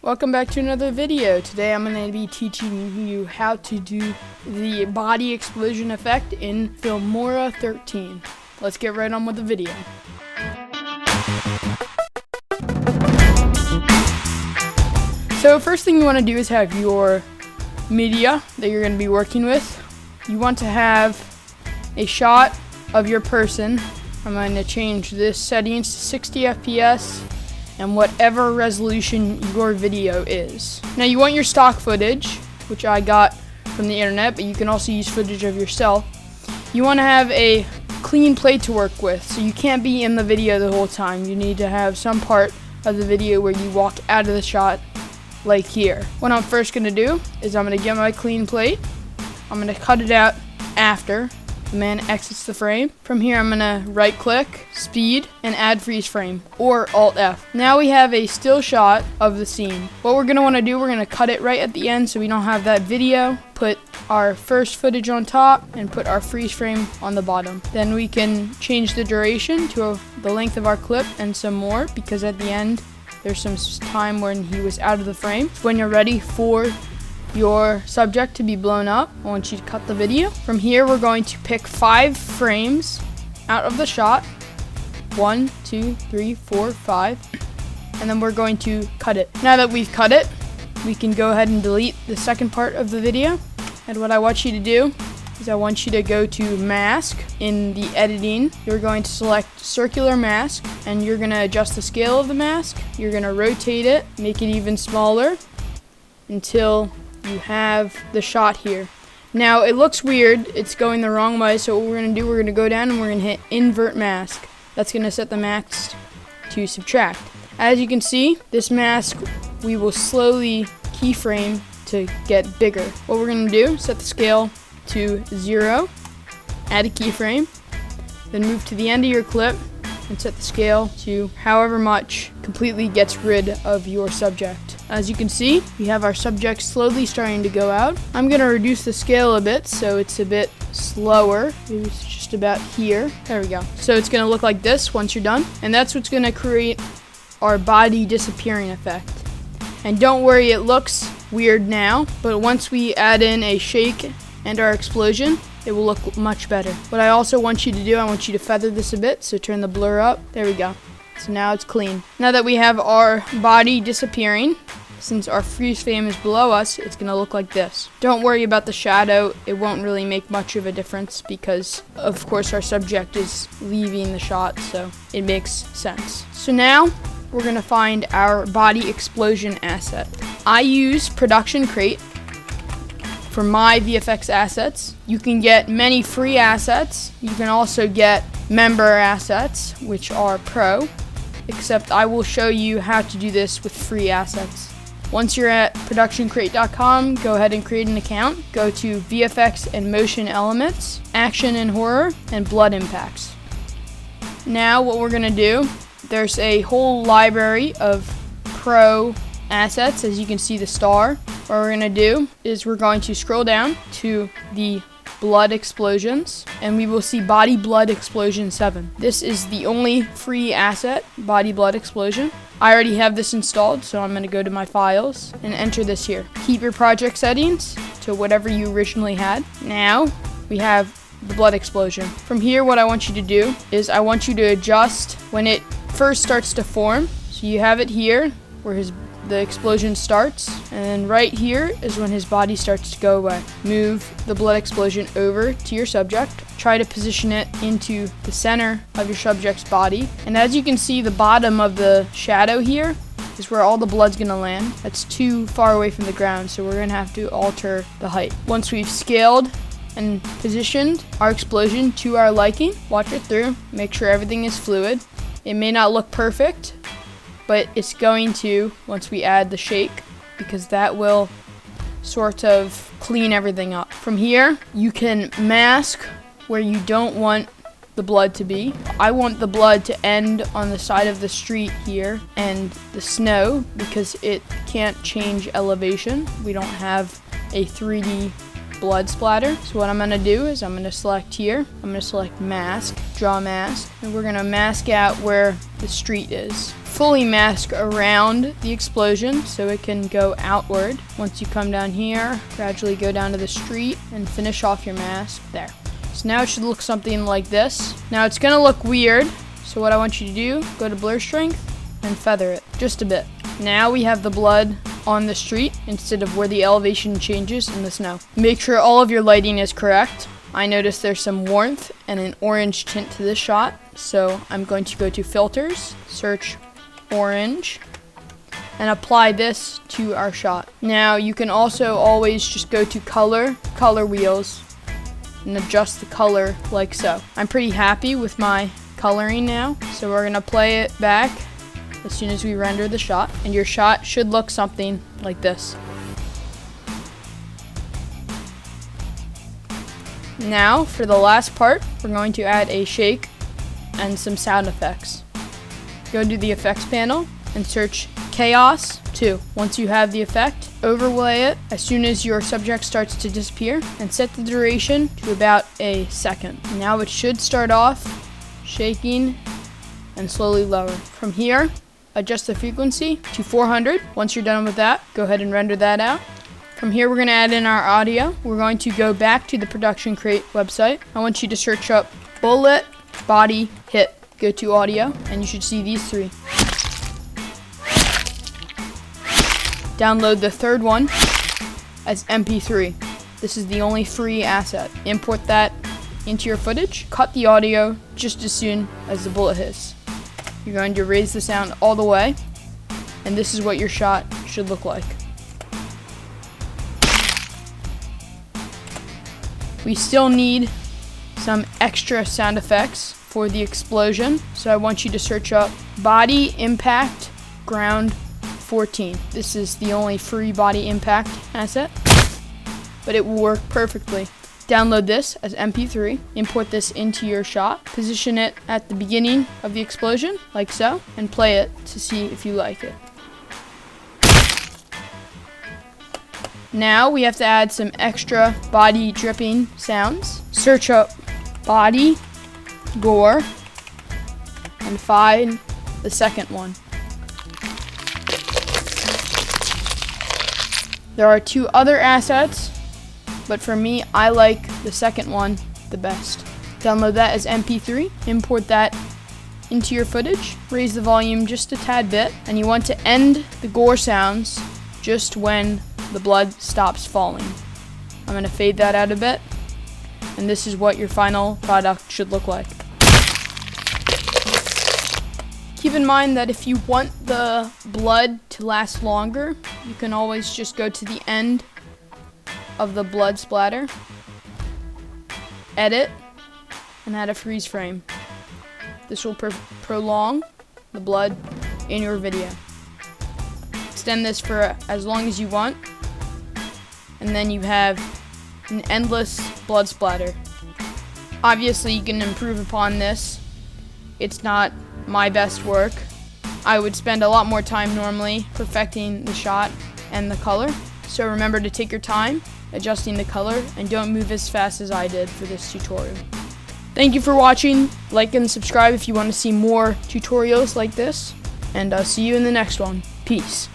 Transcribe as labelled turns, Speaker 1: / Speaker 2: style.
Speaker 1: Welcome back to another video. Today I'm going to be teaching you how to do the body explosion effect in Filmora 13. Let's get right on with the video. So first thing you want to do is have your media that you're going to be working with. You want to have a shot of your person. I'm going to change this settings to 60 FPS and whatever resolution your video is. Now you want your stock footage, which I got from the internet, but you can also use footage of yourself. You want to have a clean plate to work with, so you can't be in the video the whole time. You need to have some part of the video where you walk out of the shot, like here. What I'm first going to do is I'm going to get my clean plate. I'm going to cut it out after the man exits the frame. From here I'm going to right click, speed, and add freeze frame, or Alt F. Now we have a still shot of the scene. What we're going to want to do, we're going to cut it right at the end so we don't have that video. Put our first footage on top and put our freeze frame on the bottom. Then we can change the duration to the length of our clip and some more, because at the end there's some time when he was out of the frame. When you're ready for your subject to be blown up, I want you to cut the video. From here we're going to pick 5 frames out of the shot. 1, 2, 3, 4, 5. And then we're going to cut it. Now that we've cut it, we can go ahead and delete the second part of the video. And what I want you to do is I want you to go to mask. In the editing, you're going to select circular mask, and you're going to adjust the scale of the mask. You're going to rotate it, make it even smaller until you have the shot here. Now it looks weird, it's going the wrong way, so what we're going to do, we're going to go down and we're going to hit invert mask. That's going to set the mask to subtract. As you can see, this mask we will slowly keyframe to get bigger. What we're going to do, set the scale to 0, add a keyframe, then move to the end of your clip and set the scale to however much completely gets rid of your subject. As you can see, we have our subject slowly starting to go out. I'm going to reduce the scale a bit so it's a bit slower. Maybe it's just about here. There we go. So it's going to look like this once you're done. And that's what's going to create our body disappearing effect. And don't worry, it looks weird now, but once we add in a shake and our explosion, it will look much better. What I also want you to do, I want you to feather this a bit, so turn the blur up. There we go. So now it's clean. Now that we have our body disappearing, since our freeze frame is below us, it's going to look like this. Don't worry about the shadow. It won't really make much of a difference because, of course, our subject is leaving the shot, so it makes sense. So now we're going to find our body explosion asset. I use Production Crate for my VFX assets. You can get many free assets. You can also get member assets, which are pro, except I will show you how to do this with free assets. Once you're at productioncrate.com, go ahead and create an account. Go to VFX and Motion Elements, Action and Horror, and Blood Impacts. Now what we're going to do, there's a whole library of pro assets. As you can see, the star. What we're going to do is we're going to scroll down to the blood explosions, and we will see body blood explosion 7. This is the only free asset, body blood explosion. I already have this installed, so I'm going to go to my files and enter this here. Keep your project settings to whatever you originally had. Now we have the blood explosion. From here, what I want you to do is I want you to adjust when it first starts to form. So you have it here where the explosion starts, and then right here is when his body starts to go away. Move the blood explosion over to your subject. Try to position it into the center of your subject's body. And as you can see, the bottom of the shadow here is where all the blood's gonna land. That's too far away from the ground, so we're gonna have to alter the height. Once we've scaled and positioned our explosion to our liking, watch it through, make sure everything is fluid. It may not look perfect, but it's going to once we add the shake, because that will sort of clean everything up. From here, you can mask where you don't want the blood to be. I want the blood to end on the side of the street here and the snow, because it can't change elevation. We don't have a 3D blood splatter. So what I'm going to do is I'm going to select here. I'm going to select mask, draw mask, and we're going to mask out where the street is. fully mask around the explosion so it can go outward. Once you come down here, gradually go down to the street and finish off your mask there. So now it should look something like this. Now it's gonna look weird, so what I want you to do, go to blur strength and feather it just a bit. Now we have the blood on the street instead of where the elevation changes in the snow. Make sure all of your lighting is correct. I noticed there's some warmth and an orange tint to this shot, so I'm going to go to filters, search orange, and apply this to our shot. Now you can also always just go to color wheels, and adjust the color like so. I'm pretty happy with my coloring now, so we're gonna play it back as soon as we render the shot, and your shot should look something like this. Now for the last part, we're going to add a shake and some sound effects. Go to the effects panel and search Chaos 2. Once you have the effect, overlay it as soon as your subject starts to disappear and set the duration to about a second. Now it should start off shaking and slowly lower. From here, adjust the frequency to 400. Once you're done with that, go ahead and render that out. From here, we're going to add in our audio. We're going to go back to the Production Crate website. I want you to search up bullet, body, hit. Go to audio, and you should see these three. Download the third one as MP3. This is the only free asset. Import that into your footage. Cut the audio just as soon as the bullet hits. You're going to raise the sound all the way, and this is what your shot should look like. We still need some extra sound effects for the explosion, so I want you to search up body impact ground 14. This is the only free body impact asset, but it will work perfectly. Download this as MP3, import this into your shot, position it at the beginning of the explosion, like so, and play it to see if you like it. Now we have to add some extra body dripping sounds. Search up body, gore, and find the second one. There are two other assets, but for me, I like the second one the best. Download that as MP3, import that into your footage, raise the volume just a tad bit, and you want to end the gore sounds just when the blood stops falling. I'm going to fade that out a bit, and this is what your final product should look like. Keep in mind that if you want the blood to last longer, you can always just go to the end of the blood splatter, edit, and add a freeze frame. This will prolong the blood in your video. Extend this for as long as you want, and then you have an endless blood splatter. Obviously, you can improve upon this. It's not my best work. I would spend a lot more time normally perfecting the shot and the color. So remember to take your time adjusting the color and don't move as fast as I did for this tutorial. Thank you for watching. Like and subscribe if you want to see more tutorials like this, and I'll see you in the next one. Peace.